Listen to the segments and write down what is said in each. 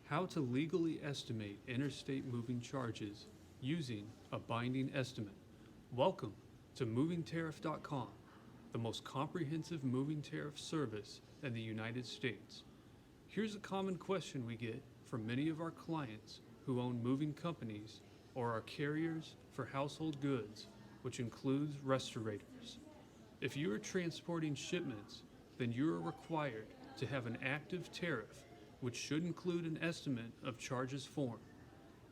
How to legally estimate interstate moving charges using a binding estimate. Welcome to movingtariff.com, the most comprehensive moving tariff service in the United States. Here's a common question we get from many of our clients who own moving companies or are carriers for household goods, which includes restorators. If you are transporting shipments, then you are required to have an active tariff, which should include an estimate of charges form.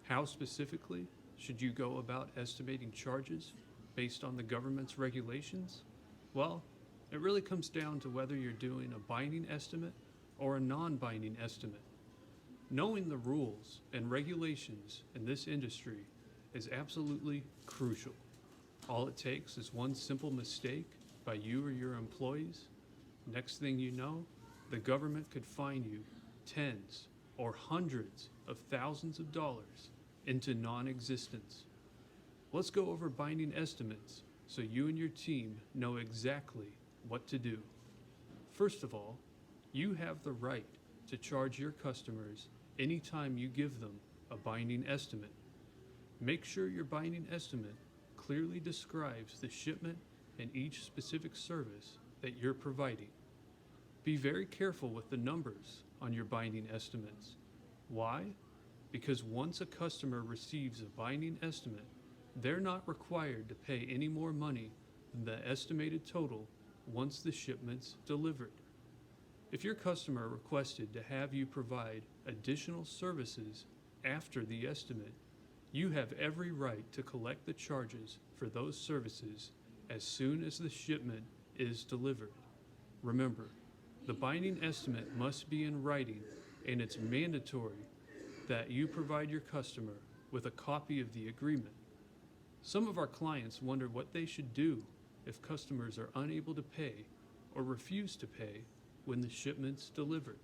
How specifically should you go about estimating charges based on the government's regulations? Well, it really comes down to whether you're doing a binding estimate or a non-binding estimate. Knowing the rules and regulations in this industry is absolutely crucial. All it takes is one simple mistake by you or your employees. Next thing you know, the government could fine you tens or hundreds of thousands of dollars into non-existence. Let's go over binding estimates so you and your team know exactly what to do. First of all, you have the right to charge your customers anytime you give them a binding estimate. Make sure your binding estimate clearly describes the shipment and each specific service that you're providing. Be very careful with the numbers on your binding estimates. Why? Because once a customer receives a binding estimate, they're not required to pay any more money than the estimated total once the shipment's delivered. If your customer requested to have you provide additional services after the estimate, you have every right to collect the charges for those services as soon as the shipment is delivered. Remember, the binding estimate must be in writing, and it's mandatory that you provide your customer with a copy of the agreement. Some of our clients wonder what they should do if customers are unable to pay or refuse to pay when the shipment's delivered.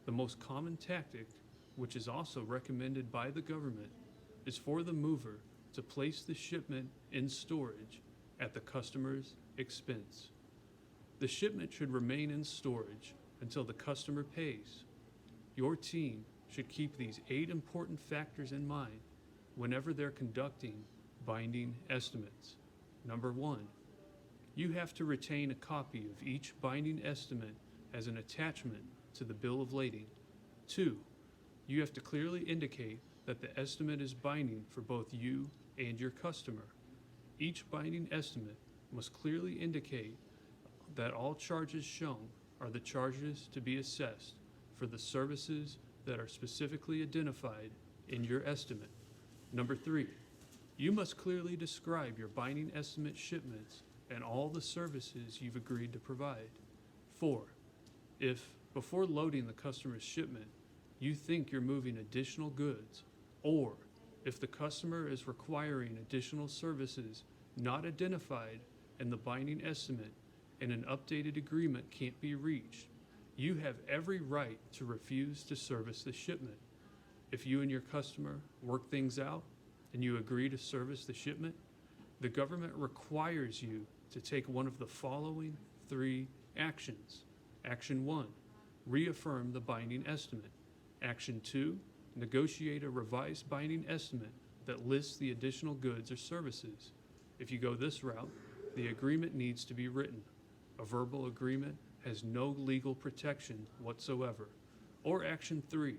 The most common tactic, which is also recommended by the government, is for the mover to place the shipment in storage at the customer's expense. The shipment should remain in storage until the customer pays. Your team should keep these 8 important factors in mind whenever they're conducting binding estimates. Number 1, you have to retain a copy of each binding estimate as an attachment to the bill of lading. 2, you have to clearly indicate that the estimate is binding for both you and your customer. Each binding estimate must clearly indicate that all charges shown are the charges to be assessed for the services that are specifically identified in your estimate. Number 3, you must clearly describe your binding estimate shipments and all the services you've agreed to provide. 4, if before loading the customer's shipment, you think you're moving additional goods, or if the customer is requiring additional services not identified in the binding estimate and an updated agreement can't be reached, you have every right to refuse to service the shipment. If you and your customer work things out and you agree to service the shipment, the government requires you to take one of the following 3 actions. Action 1, reaffirm the binding estimate. Action 2, negotiate a revised binding estimate that lists the additional goods or services. If you go this route, the agreement needs to be written. A verbal agreement has no legal protection whatsoever. Or Action 3,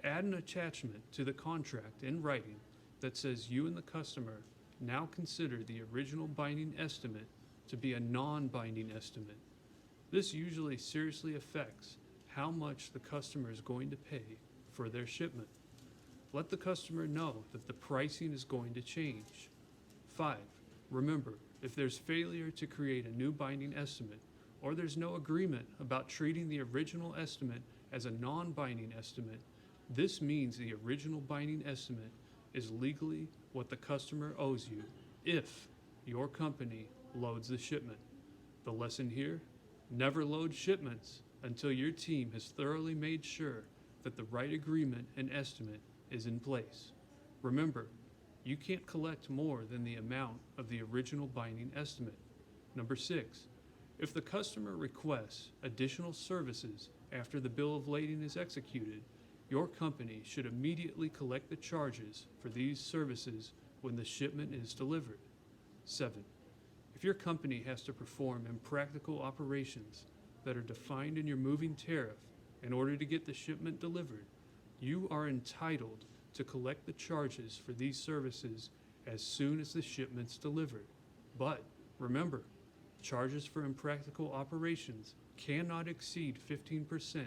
add an attachment to the contract in writing that says you and the customer now consider the original binding estimate to be a non-binding estimate. This usually seriously affects how much the customer is going to pay for their shipment. Let the customer know that the pricing is going to change. 5, remember, if there's failure to create a new binding estimate, or there's no agreement about treating the original estimate as a non-binding estimate, this means the original binding estimate is legally what the customer owes you if your company loads the shipment. The lesson here, never load shipments until your team has thoroughly made sure that the right agreement and estimate is in place. Remember, you can't collect more than the amount of the original binding estimate. Number 6, if the customer requests additional services after the bill of lading is executed, Your company should immediately collect the charges for these services when the shipment is delivered. 7. If your company has to perform impractical operations that are defined in your moving tariff in order to get the shipment delivered, you are entitled to collect the charges for these services as soon as the shipment's delivered. But remember, charges for impractical operations cannot exceed 15%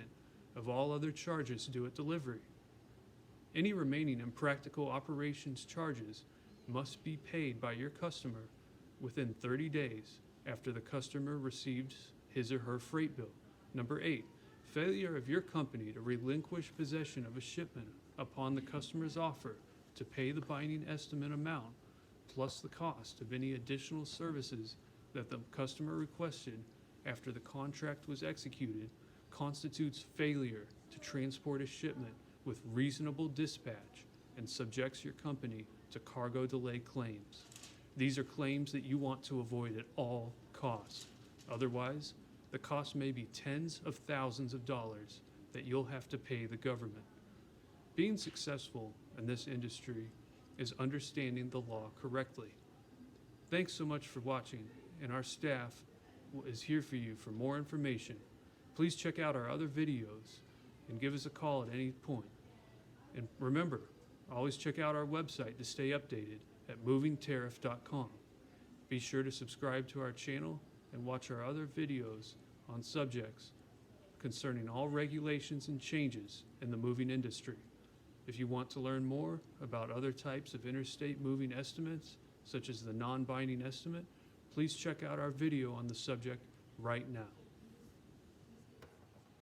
of all other charges due at delivery. Any remaining impractical operations charges must be paid by your customer within 30 days after the customer receives his or her freight bill. Number 8, failure of your company to relinquish possession of a shipment upon the customer's offer to pay the binding estimate amount plus the cost of any additional services that the customer requested after the contract was executed constitutes failure to transport a shipment with reasonable dispatch and subjects your company to cargo delay claims. These are claims that you want to avoid at all costs. Otherwise, the cost may be tens of thousands of dollars that you'll have to pay the government. Being successful in this industry is understanding the law correctly. Thanks so much for watching, and our staff is here for you for more information. Please check out our other videos and give us a call at any point. And remember, always check out our website to stay updated at movingtariff.com. Be sure to subscribe to our channel and watch our other videos on subjects concerning all regulations and changes in the moving industry. If you want to learn more about other types of interstate moving estimates, such as the non-binding estimate, please check out our video on the subject right now.